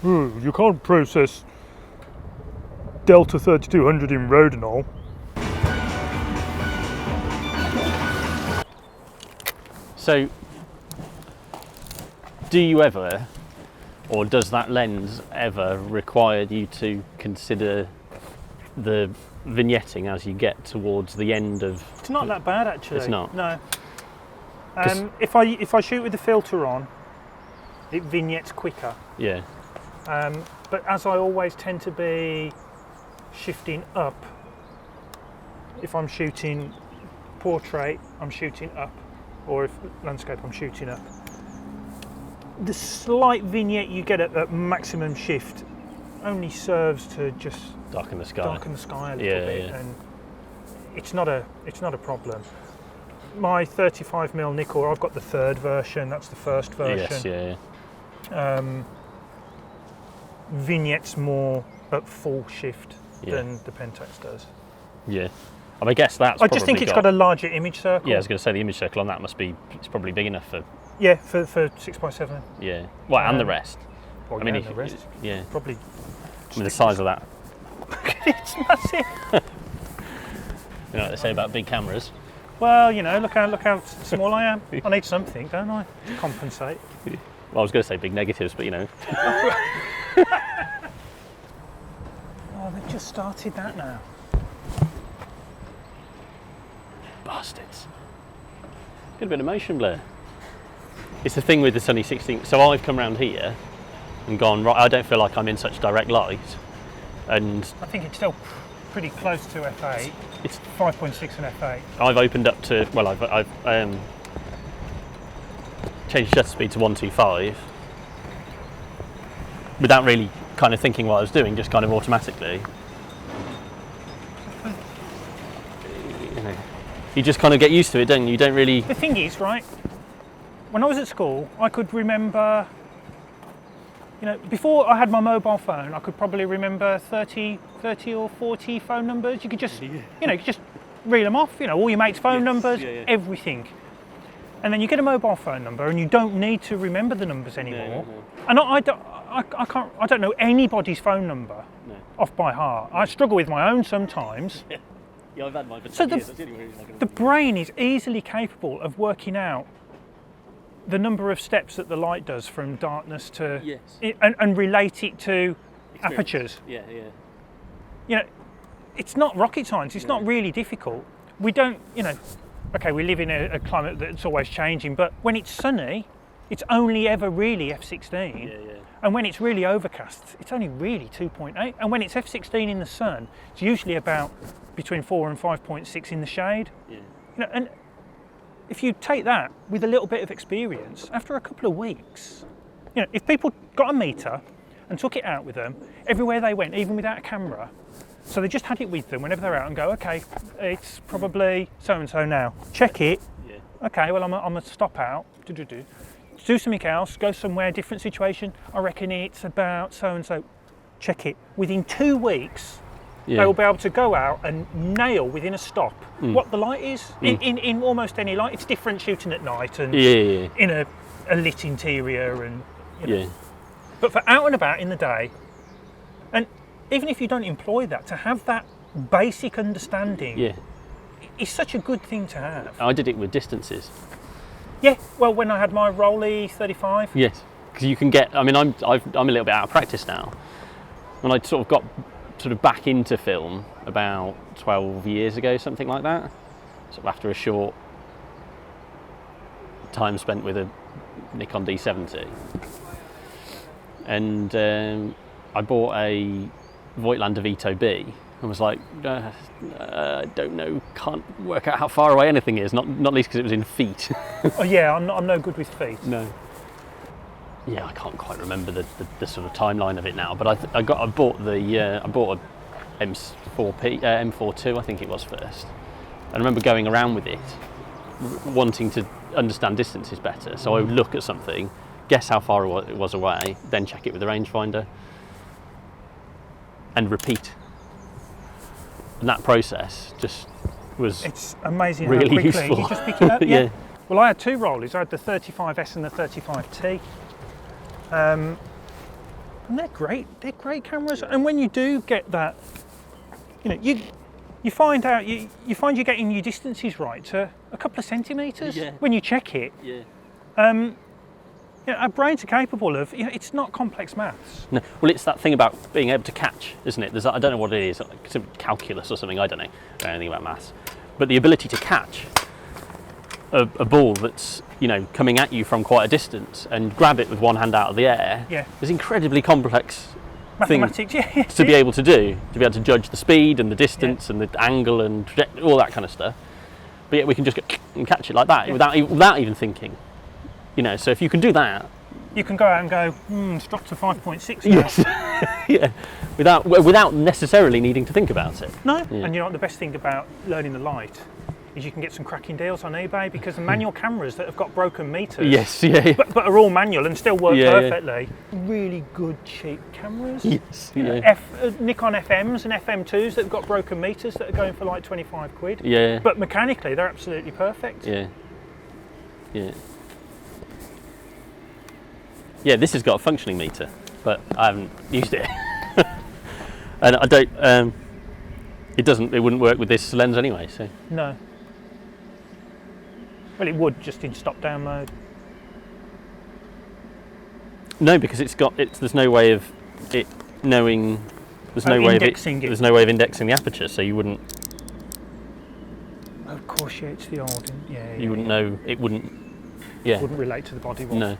You can't process Delta 3200 in Rodinol. So, do you ever, or does that lens ever require you to consider the vignetting as you get towards the end of? It's not that bad actually. It's not? No. If I shoot with the filter on, it vignettes quicker. Yeah. But as I always tend to be shifting up, if I'm shooting portrait, I'm shooting up, or if landscape, I'm shooting up. The slight vignette you get at maximum shift only serves to just Darken the sky. Darken the sky a little bit, and it's not a problem. My 35mm Nikkor, I've got the third version. That's the first version. Yes, yeah. Vignettes more at full shift than the Pentax does. Yeah. I guess that's. I just think it's got a larger image circle. Yeah, I was going to say the image circle on that it's probably big enough for. Yeah, for 6x7. Yeah. Well, and the rest. Well, I mean, the rest. Yeah. Probably. I mean, the size of that. It's massive. You know what they say about big cameras. Well, you know, look how small I am. I need something, don't I, to compensate? Well, I was going to say big negatives, but you know. Oh, they've just started that now. Bastards. Get a bit of motion blur. It's the thing with the Sunny 16. So I've come round here and gone, right, I don't feel like I'm in such direct light. And I think it's still pretty close to f8. It's 5.6 and f8. I've opened up to, well, I've changed shutter speed to 125 without really kind of thinking what I was doing, just kind of automatically. You just kind of get used to it, don't you? You don't really... The thing is, right, when I was at school, I could remember, you know, before I had my mobile phone, I could probably remember 30 or 40 phone numbers. You could just, you know, you could just reel them off, you know, all your mates' phone numbers, everything. And then you get a mobile phone number and you don't need to remember the numbers anymore. And I don't know anybody's phone number off by heart. I struggle with my own sometimes. Yeah, I've had mine for 10 years. The brain is easily capable of working out the number of steps that the light does from darkness to, and relate it to apertures. Yeah. You know, it's not rocket science. It's not really difficult. We don't, you know, okay, we live in a climate that's always changing, but when it's sunny, it's only ever really f16. And when it's really overcast, it's only really 2.8. And when it's f16 in the sun, it's usually about between 4 and 5.6 in the shade. You know, and if you take that with a little bit of experience, after a couple of weeks, you know, if people got a meter and took it out with them everywhere they went, even without a camera, so they just had it with them whenever they're out and go, okay, it's probably so-and-so now. Check it. Okay, well, I'm gonna stop out. Do something else, go somewhere, different situation. I reckon it's about so-and-so. Check it. Within 2 weeks, they will be able to go out and nail within a stop what the light is. In almost any light. It's different shooting at night and in a lit interior. And you know. But for out and about in the day, and even if you don't employ that, to have that basic understanding is such a good thing to have. I did it with distances. Yeah, well, when I had my Rolly 35. Yes, because you can get. I mean, I'm a little bit out of practice now. When I sort of got back into film about 12 years ago, something like that. Sort of after a short time spent with a Nikon D70, and I bought a Voigtlander Vito B. and was like, don't know, can't work out how far away anything is, not least because it was in feet. Oh yeah, I'm no good with feet. No. Yeah, I can't quite remember the sort of timeline of it now, but I bought a M4 II, I think it was first. I remember going around with it, wanting to understand distances better. So I would look at something, guess how far it was away, then check it with the rangefinder, and repeat. And that process just was It's amazing really how quickly useful. you just pick it up. Yeah. Well, I had two Rollies. I had the 35S and the 35T. And they're great cameras. And when you do get that, you know, you find out you find you're getting your distances right to a couple of centimetres when you check it. Yeah. You know, our brains are capable of, you know, it's not complex maths. No. Well, it's that thing about being able to catch, isn't it? I don't know what it is, like some calculus or something. I don't know anything about maths, but the ability to catch a ball that's, you know, coming at you from quite a distance and grab it with one hand out of the air is incredibly complex. Mathematics, to be able to do, to be able to judge the speed and the distance and the angle and all that kind of stuff. But yet we can just go and catch it like that without even thinking. You know, so if you can do that, you can go out and go, it's dropped to 5.6 now. Yes. Yeah. Without necessarily needing to think about it. No. Yeah. And you know what the best thing about learning the light is you can get some cracking deals on eBay, because the manual cameras that have got broken meters, but are all manual and still work perfectly. Really good cheap cameras. Yes. You know, Nikon FMs and FM2s that have got broken meters that are going for like 25 quid. Yeah. But mechanically they're absolutely perfect. Yeah. Yeah. Yeah, this has got a functioning meter, but I haven't used it. And I don't, it wouldn't work with this lens anyway, so. No. Well, it would, just in stop down mode. No, because there's no way of it knowing, there's no way of indexing the aperture, so you wouldn't. Of course, it's the old, you wouldn't know, it wouldn't, It wouldn't relate to the body one. No.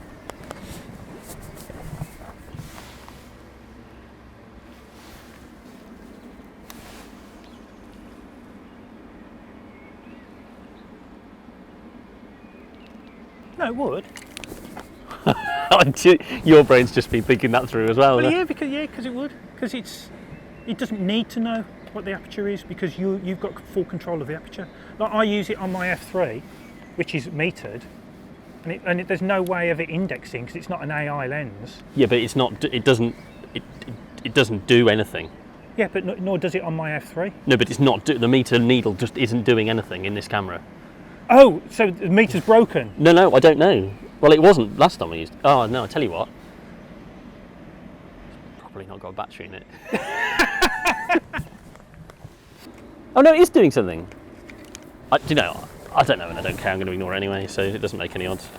No, it would. Your brain's just been thinking that through as well. Well, yeah, because it would. Because it doesn't need to know what the aperture is, because you've got full control of the aperture. Like, I use it on my f3, which is metered, and there's no way of it indexing because it's not an AI lens. Yeah, but it's not. It doesn't do anything. Yeah, but nor does it on my f3. No, but it's not. The meter needle just isn't doing anything in this camera. Oh, so the meter's broken? No, I don't know. Well, it wasn't last time I used it. Oh, no, I tell you what. It's probably not got a battery in it. Oh, no, it is doing something. I don't know, and I don't care. I'm going to ignore it anyway, so it doesn't make any odds.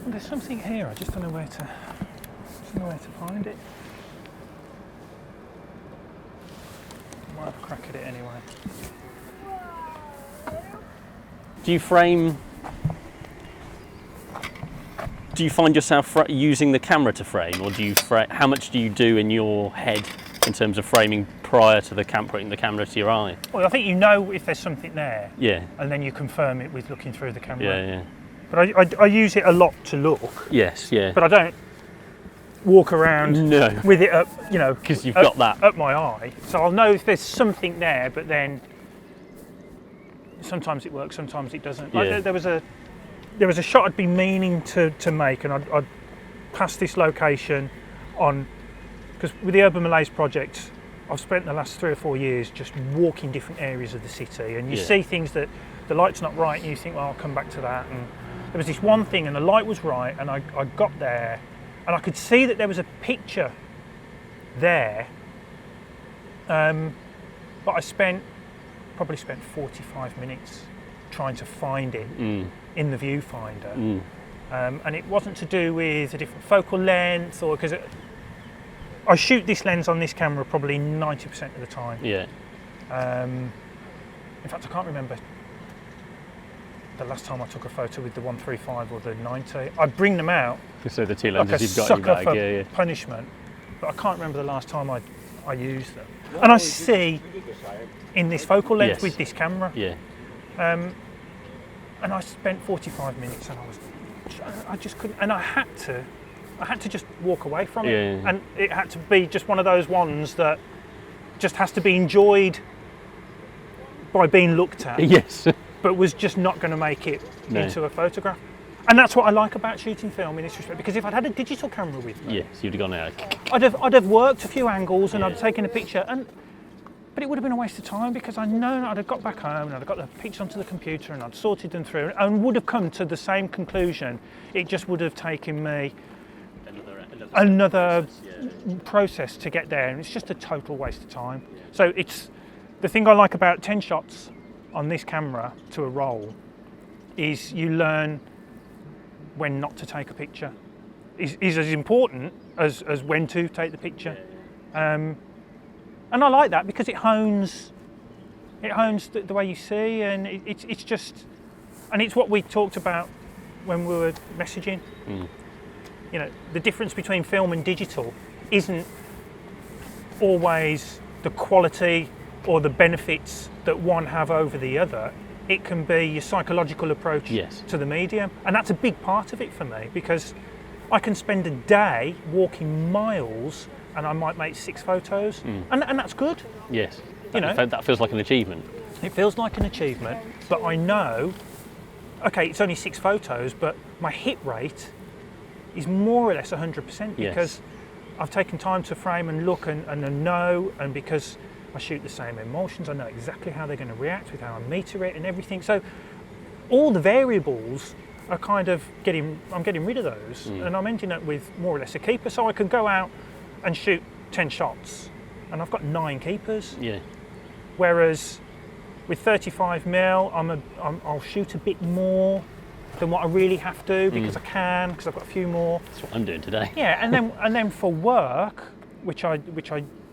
Well, there's something here. I just don't know where to find it. I might have a crack at it anyway. Do you find yourself using the camera to frame, or do you how much do you do in your head in terms of framing prior to putting the camera to your eye? Well, I think you know if there's something there. Yeah. And then you confirm it with looking through the camera. Yeah. But I use it a lot to look. Yes, yeah. But I don't walk around with it up, you know, because you've got that up my eye. So I'll know if there's something there, but then sometimes it works, sometimes it doesn't. Yeah. Like, there was a shot I'd been meaning to make, and I'd passed this location on, because with the Urban Malaise project, I've spent the last 3 or 4 years just walking different areas of the city, and you see things that the light's not right, and you think, well, I'll come back to that. And there was this one thing, and the light was right, and I got there, and I could see that there was a picture there, but I probably spent 45 minutes trying to find it in the viewfinder, and it wasn't to do with a different focal length, or because I shoot this lens on this camera probably 90% of the time. Yeah. In fact, I can't remember the last time I took a photo with the 135 or the 90. I bring them out. So the two lenses like you've got in your bag, for punishment, but I can't remember the last time I used them. And I see in this focal length with this camera. Yeah. And I spent 45 minutes, and I just couldn't, and I had to just walk away from it, and it had to be just one of those ones that just has to be enjoyed by being looked at. Yes. But was just not going to make it into a photograph. And that's what I like about shooting film in this respect, because if I'd had a digital camera with me, yes, you'd have gone out. I'd have worked a few angles, and I'd have taken a picture, but it would have been a waste of time, because I know I'd have got back home and I'd have got the pictures onto the computer and I'd sorted them through and would have come to the same conclusion. It just would have taken me another another process to get there, and it's just a total waste of time. So it's the thing I like about 10 shots on this camera to a roll is you learn when not to take a picture. Is as important as when to take the picture. And I like that because it hones the way you see, and it's just, and it's what we talked about when we were messaging. You know, the difference between film and digital isn't always the quality or the benefits that one have over the other. It can be your psychological approach to the medium, and that's a big part of it for me, because I can spend a day walking miles and I might make 6 photos, and that's good. Yes, You know, that feels like an achievement. it feels like an achievement, but I know, okay, it's only 6 photos, but my hit rate is more or less 100% because I've taken time to frame and look and know, and because I shoot the same emulsions, I know exactly how they're going to react with how I meter it and everything. So all the variables are kind of I'm getting rid of those, and I'm ending up with more or less a keeper. So I can go out and shoot 10 shots, and I've got 9 keepers. Yeah. Whereas with 35mm, I'll shoot a bit more than what I really have to because I can, because I've got a few more. That's what I'm doing today. Yeah, and then for work, which I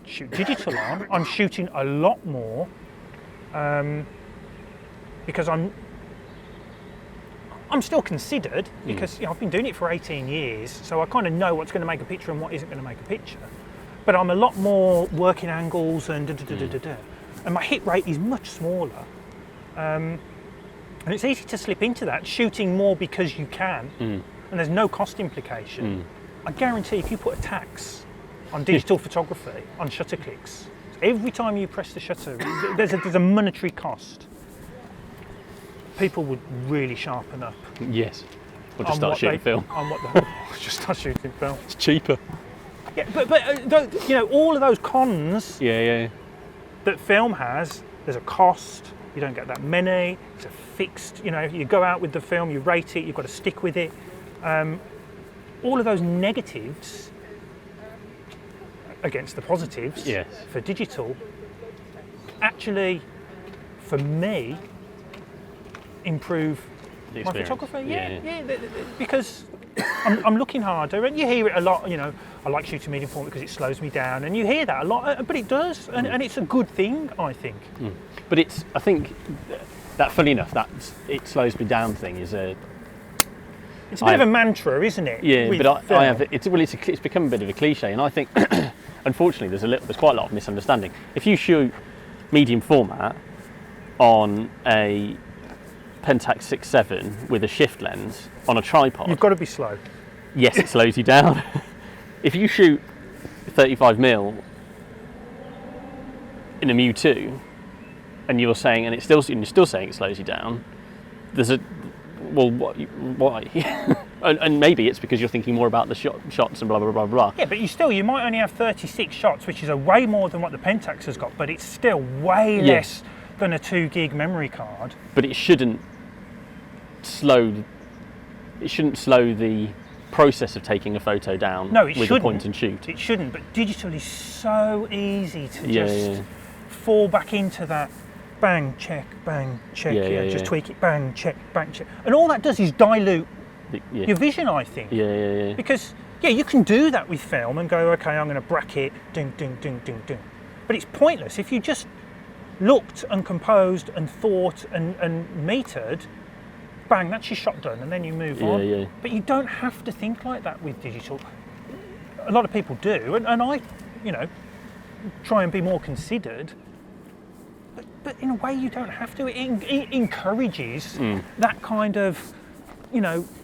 shoot digital on, I'm shooting a lot more because I'm still considered, because I've been doing it for 18 years, so I kind of know what's going to make a picture and what isn't going to make a picture. But I'm a lot more working angles and and my hit rate is much smaller. And it's easy to slip into that, shooting more because you can, and there's no cost implication. I guarantee if you put a tax on digital photography, on shutter clicks, every time you press the shutter, there's a monetary cost. People would really sharpen up. Yes. Or just start shooting film. Just start shooting film. It's cheaper. Yeah, but you know, all of those cons that film has, there's a cost. You don't get that many. It's a fixed. You know, you go out with the film, you rate it. You've got to stick with it. All of those negatives against the positives for digital, actually, for me, improve my photography. Because I'm looking harder, and you hear it a lot. You know, I like shooting medium format because it slows me down, and you hear that a lot. But it does, and it's a good thing, I think. But I think that, funny enough, that it slows me down thing is a. It's a bit of a mantra, isn't it? Yeah, but I have. It's become a bit of a cliche, and I think, unfortunately, there's quite a lot of misunderstanding. If you shoot medium format on a Pentax 6.7 with a shift lens on a tripod, you've got to be slow. Yes, it slows you down. If you shoot 35mm in a Mu 2, and you're saying, and you're still saying it slows you down, there's a why? and maybe it's because you're thinking more about the shots and blah blah blah blah. Yeah, but you might only have 36 shots, which is a way more than what the Pentax has got, but it's still way less than a 2 gig memory card. But it shouldn't slow the process of taking a photo down with a point and shoot. It shouldn't, but digital is so easy to just fall back into that bang, check, just tweak it, bang, check. And all that does is dilute your vision, I think. Because, you can do that with film and go, okay, I'm going to bracket, ding, ding, ding, ding, ding. But it's pointless. If you just looked and composed and thought and metered, bang, that's your shot done, and then you move on. But you don't have to think like that with digital. A lot of people do, and I, try and be more considered. But in a way, you don't have to. It encourages that kind of,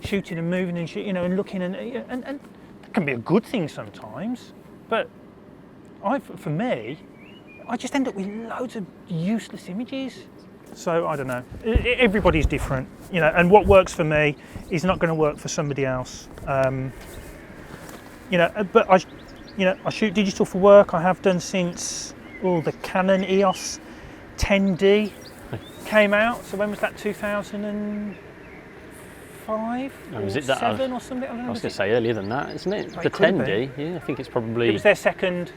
shooting and moving and and looking and it can be a good thing sometimes. But for me, I just end up with loads of useless images. So I don't know. Everybody's different, and what works for me is not going to work for somebody else. But I shoot digital for work. I have done since the Canon EOS 10D came out. So when was that? 2005, 5 Oh, or is it that? 7 or something. I don't know. I was going to say earlier than that, isn't it? It The could have 10D, yeah, I think it's probably. It was their second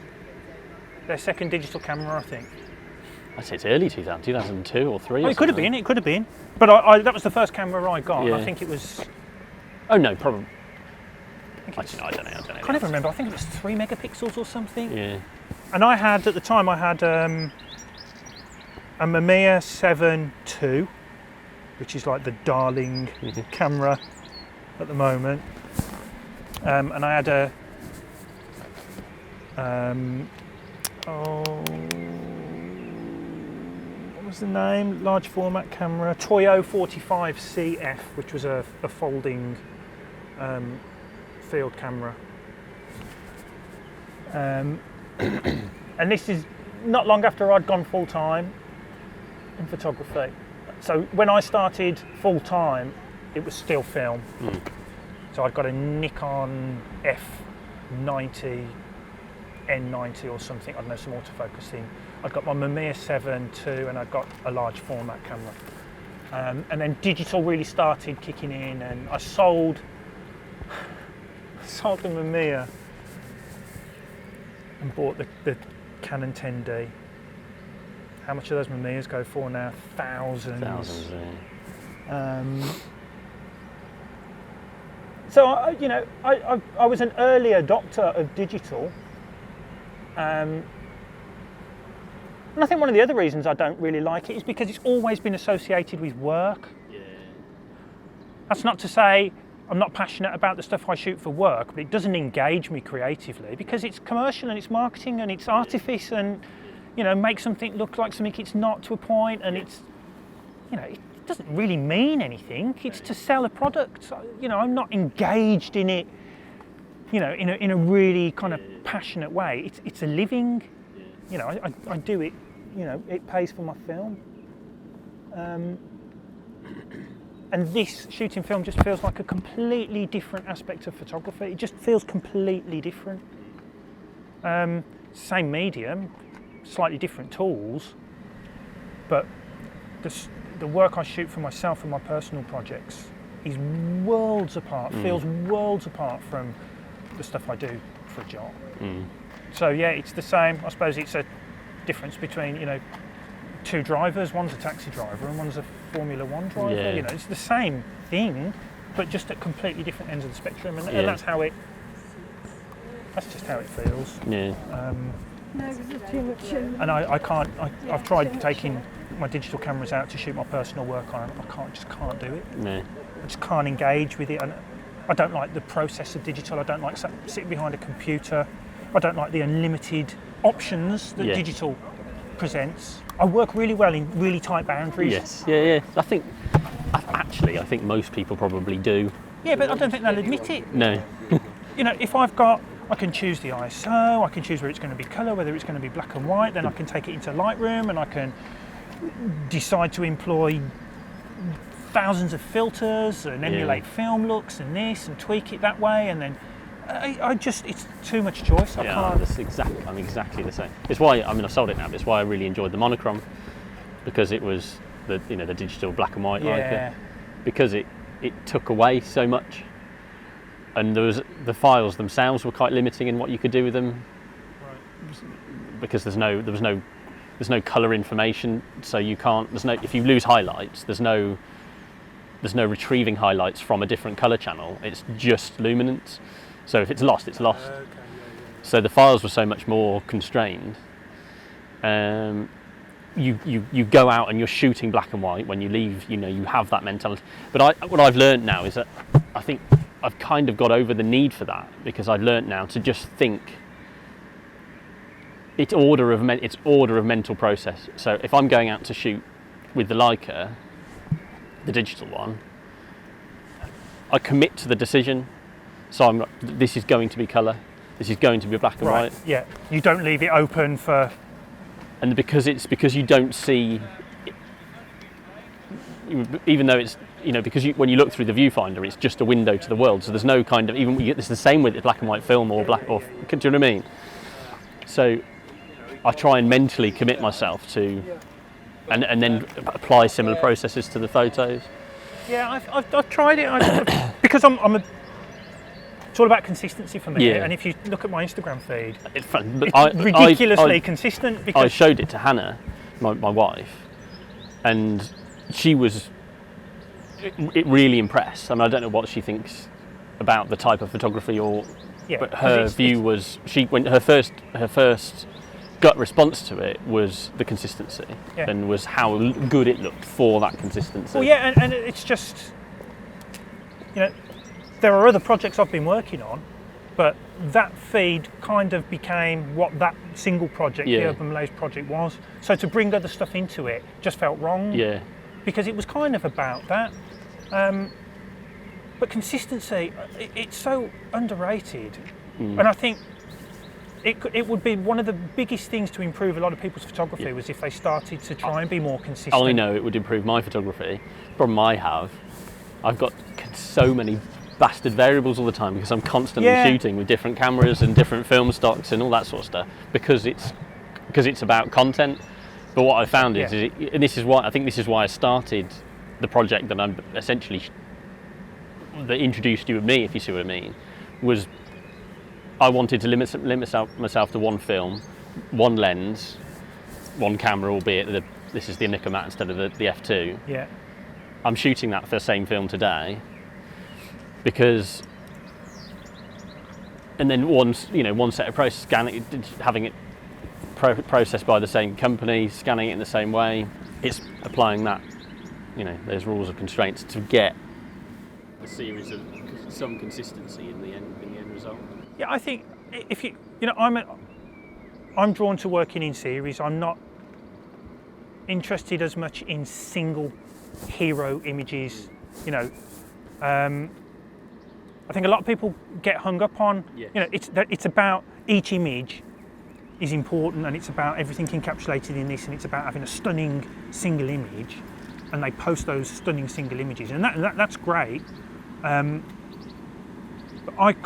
digital camera, I think. I'd say it's early 2002 or 3. Oh, or it could have something. been. It could have been. But that was the first camera I got. Yeah. I think it was. Oh no, probably. I think it was, I don't know. I can't even remember. I think it was 3 megapixels or something. Yeah. And I had at the time a Mamiya 7 II, which is like the darling camera at the moment. And I had a what was the name? Large format camera, Toyo 45 CF, which was a folding field camera. And this is not long after I'd gone full time in photography. So when I started full time, it was still film. So I'd got a Nikon F90, N90 or something. I don't know, some autofocusing. I'd got my Mamiya 7 II, and I'd got a large format camera. And then digital really started kicking in, and I sold the Mamiya and bought the Canon 10D. How much do those Mamiyas go for now? Thousands. Thousands, yeah. So I was an early adopter of digital, and I think one of the other reasons I don't really like it is because it's always been associated with work. Yeah. That's not to say I'm not passionate about the stuff I shoot for work, but it doesn't engage me creatively because it's commercial and it's marketing and it's artifice and, make something look like something it's not to a point, and it's, it doesn't really mean anything. It's to sell a product. I'm not engaged in it, in a really kind of passionate way. It's a living, I do it, it pays for my film. And this shooting film just feels like a completely different aspect of photography. It just feels completely different. Same medium, slightly different tools, but the work I shoot for myself and my personal projects is worlds apart, feels worlds apart from the stuff I do for a job. So yeah, it's the same. I suppose it's a difference between, two drivers. One's a taxi driver and one's a Formula One driver. Yeah. It's the same thing, but just at completely different ends of the spectrum, and that's just how it feels. Yeah. And I can't. I've tried taking my digital cameras out to shoot my personal work on. I just can't do it. No. I just can't engage with it. And I don't like the process of digital. I don't like sitting behind a computer. I don't like the unlimited options that digital presents. I work really well in really tight boundaries. Yes. Yeah. I think most people probably do. Yeah, but I don't think they'll admit it. No. If I can choose the ISO, I can choose where it's going to be colour, whether it's going to be black and white, then I can take it into Lightroom and I can decide to employ thousands of filters and emulate film looks and this and tweak it that way, and then it's too much choice. I can't. I'm exactly the same. It's why, I sold it now, but it's why I really enjoyed the monochrome, because it was the digital black and white Leica, because it took away so much. And the files themselves were quite limiting in what you could do with them, because there was no colour information, so you can't. If you lose highlights, there's no retrieving highlights from a different colour channel. It's just luminance. So if it's lost, it's lost. So the files were so much more constrained. You go out and you're shooting black and white. When you leave, you have that mentality. But what I've learned now is that I think I've kind of got over the need for that, because I've learnt now to just think. It's order of mental process. So if I'm going out to shoot with the Leica, the digital one, I commit to the decision. So this is going to be colour. This is going to be black and white. Yeah. You don't leave it open for. And because you don't see, even though it's. Because when you look through the viewfinder, it's just a window to the world. So there's no kind of, it's the same with black and white film or black, or, do you know what I mean? So I try and mentally commit myself to, and then apply similar processes to the photos. Yeah, I've tried it because it's all about consistency for me. Yeah. And if you look at my Instagram feed, It's fun, but it's ridiculously consistent. Because I showed it to Hannah, my wife, and she was really impressed. I mean, I don't know what she thinks about the type of photography, but her view was her first gut response to it was the consistency, and was how good it looked for that consistency. Well, yeah, and it's just, there are other projects I've been working on, but that feed kind of became what that single project, the Urban Malaise project, was. So to bring other stuff into it just felt wrong. Yeah. Because it was kind of about that. But consistency, it's so underrated. And I think it would be one of the biggest things to improve a lot of people's photography was if they started to try and be more consistent. I know it would improve my photography. The problem I have, I've got so many bastard variables all the time because I'm constantly shooting with different cameras and different film stocks and all that sort of stuff because it's about content. But what I found is, and this is why I started the project that I'm essentially that introduced you and me, if you see what I mean, was I wanted to limit myself to one film, one lens, one camera, albeit this is the Nikon mat instead of the f2. Yeah. I'm shooting that for the same film today because, and then one set of process, scanning, having it processed by the same company, scanning it in the same way. It's applying that, there's rules of constraints to get a series of some consistency in the end result. Yeah, I think if I'm drawn to working in series. I'm not interested as much in single hero images. I think a lot of people get hung up on. It's about each image is important, and it's about everything encapsulated in this, and it's about having a stunning single image, and they post those stunning single images, and that's great. But I've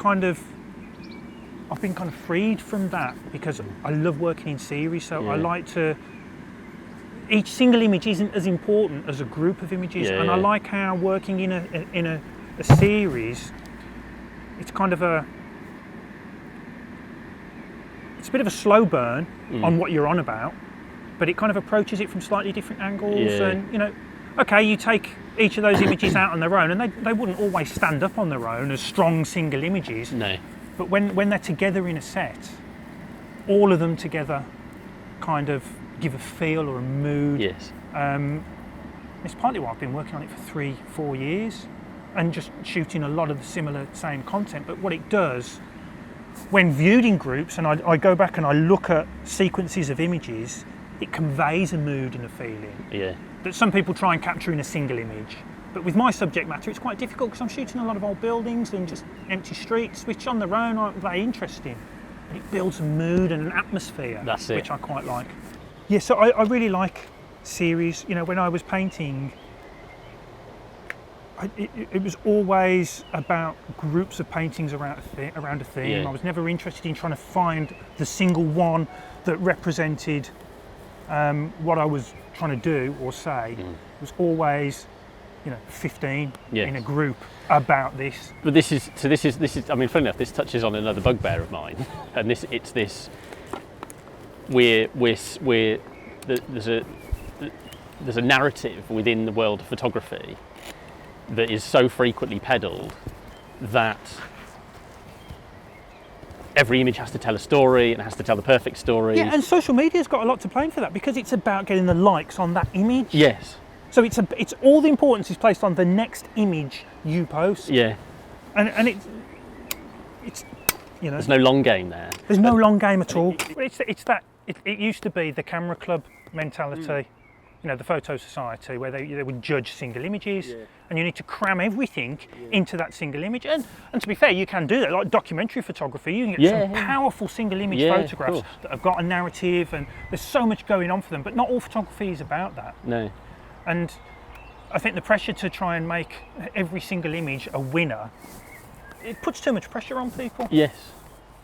been kind of freed from that because I love working in series, so I like to. Each single image isn't as important as a group of images, and I like how working in a series, it's kind of it's a bit of a slow burn on what you're on about, but it kind of approaches it from slightly different angles, and okay, you take each of those images out on their own, and they wouldn't always stand up on their own as strong single images. No. But when they're together in a set, all of them together kind of give a feel or a mood. Yes. It's partly why I've been working on it for 3-4 years and just shooting a lot of the same content. But what it does, when viewed in groups, and I go back and I look at sequences of images, it conveys a mood and a feeling that some people try and capture in a single image. But with my subject matter, it's quite difficult because I'm shooting a lot of old buildings and just empty streets, which on their own aren't very interesting. And it builds a mood and an atmosphere, which I quite like. Yeah, so I really like series. When I was painting, it was always about groups of paintings around a theme. I was never interested in trying to find the single one that represented what I was trying to do or say. It was always 15 in a group about this. But this is. I mean, funny enough, this touches on another bugbear of mine, and there's a narrative within the world of photography that is so frequently peddled that every image has to tell a story and it has to tell the perfect story. Yeah, and social media's got a lot to blame for that because it's about getting the likes on that image. Yes. So it's all the importance is placed on the next image you post. Yeah. And it's there's no long game there. There's no long game at all. It used to be the camera club mentality, the photo society where they would judge single images, and you need to cram everything into that single image. And to be fair, you can do that. Like documentary photography, you can get some powerful single image photographs that have got a narrative, and there's so much going on for them. But not all photography is about that. No. And I think the pressure to try and make every single image a winner, it puts too much pressure on people. Yes.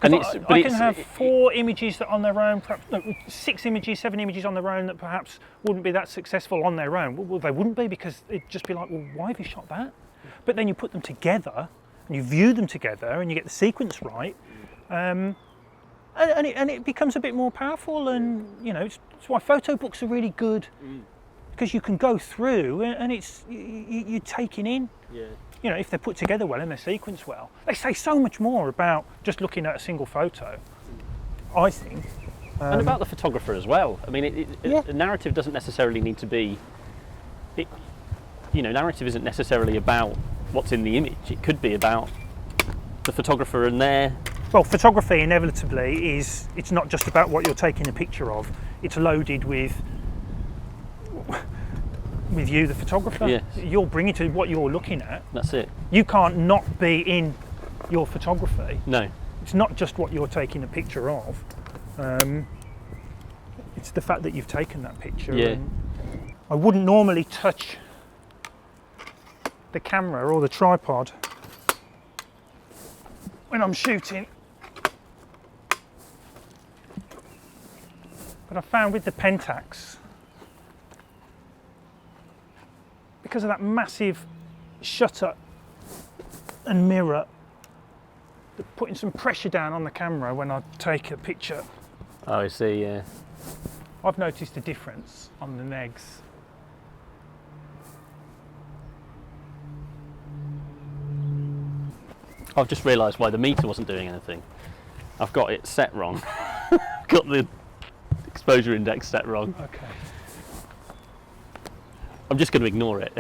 And I can have 4 images that on their own, perhaps no, 6 images, 7 images on their own that perhaps wouldn't be that successful on their own. Well, they wouldn't be, because it'd just be like, well, why have you shot that? But then you put them together and you view them together and you get the sequence right, and it becomes a bit more powerful. And it's why photo books are really good, because you can go through and it's you're taking in. Yeah. If they're put together well and they're sequenced well, they say so much more about just looking at a single photo, I think. And about the photographer as well. I mean, a narrative doesn't necessarily need to be. Narrative isn't necessarily about what's in the image. It could be about the photographer and their. Well, photography inevitably it's not just about what you're taking a picture of. It's loaded with you, the photographer. Yes. You're bringing to what you're looking at. That's it. You can't not be in your photography. No. It's not just what you're taking a picture of. It's the fact that you've taken that picture. Yeah. And I wouldn't normally touch the camera or the tripod when I'm shooting, but I found with the Pentax, because of that massive shutter and mirror, putting some pressure down on the camera when I take a picture. Oh, I see. Yeah. I've noticed a difference on the negs. I've just realised why the meter wasn't doing anything. I've got it set wrong. Got the exposure index set wrong. Okay. I'm just going to ignore it.